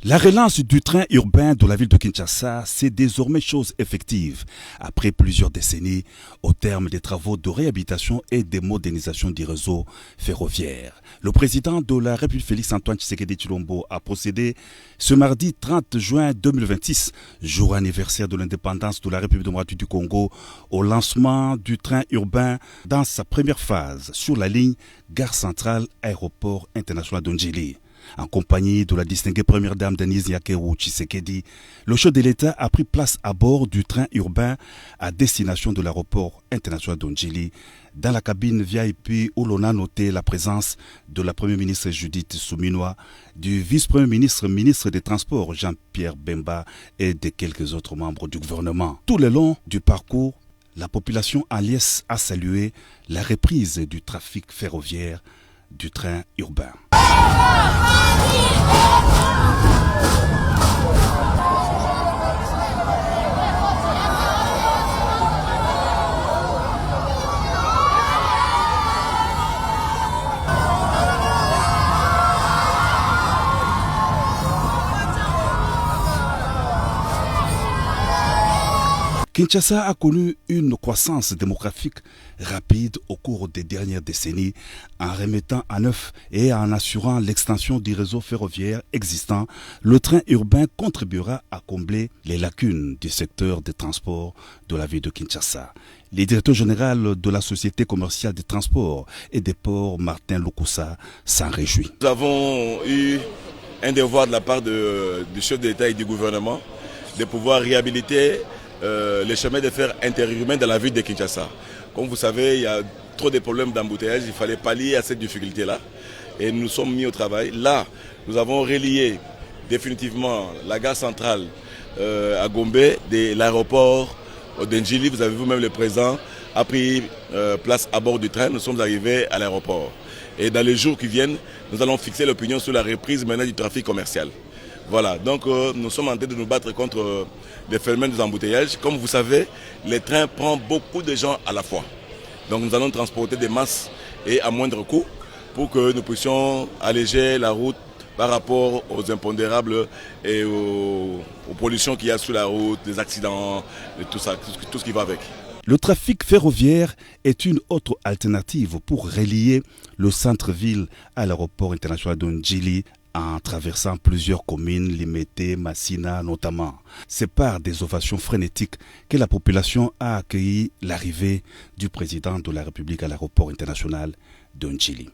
La relance du train urbain de la ville de Kinshasa, c'est désormais chose effective. Après plusieurs décennies, au terme des travaux de réhabilitation et de modernisation du réseau ferroviaire. Le président de la République, Félix-Antoine Tshisekedi Tshilombo, a procédé ce mardi 30 juin 2026, jour anniversaire de l'indépendance de la République démocratique du Congo, au lancement du train urbain dans sa première phase sur la ligne Gare Centrale Aéroport International de Njili. En compagnie de la distinguée première dame Denise Nyakeru Tshisekedi, le chef de l'État a pris place à bord du train urbain à destination de l'aéroport international de Njili. Dans la cabine VIP où l'on a noté la présence de la première ministre Judith Suminwa, du vice-premier ministre, ministre des Transports Jean-Pierre Bemba et de quelques autres membres du gouvernement. Tout le long du parcours, la population en liesse a salué la reprise du trafic ferroviaire du train urbain. Kinshasa a connu une croissance démographique rapide au cours des dernières décennies en remettant à neuf et en assurant l'extension du réseau ferroviaire existant. Le train urbain contribuera à combler les lacunes du secteur des transports de la ville de Kinshasa. Le directeur général de la Société commerciale des transports et des ports, Martin Lukusa, s'en réjouit. Nous avons eu un devoir de la part du chef de l'État et du gouvernement de pouvoir réhabiliter les chemins de fer interurbains dans la ville de Kinshasa. Comme vous savez, il y a trop de problèmes d'embouteillage, il fallait pallier à cette difficulté-là. Et nous nous sommes mis au travail. Là, nous avons relié définitivement la gare centrale à Gombe de l'aéroport d'Njili. Vous avez vous-même le président a pris place à bord du train. Nous sommes arrivés à l'aéroport. Et dans les jours qui viennent, nous allons fixer l'opinion sur la reprise maintenant du trafic commercial. Voilà, donc nous sommes en train de nous battre contre les phénomènes des embouteillages. Comme vous savez, les trains prennent beaucoup de gens à la fois. Donc nous allons transporter des masses et à moindre coût pour que nous puissions alléger la route par rapport aux impondérables et aux pollutions qu'il y a sur la route, les accidents, et tout ça, tout ce qui va avec. Le trafic ferroviaire est une autre alternative pour relier le centre-ville à l'aéroport international de Njili en traversant plusieurs communes, Limete, Massina notamment. C'est par des ovations frénétiques que la population a accueilli l'arrivée du président de la République à l'aéroport international de Njili.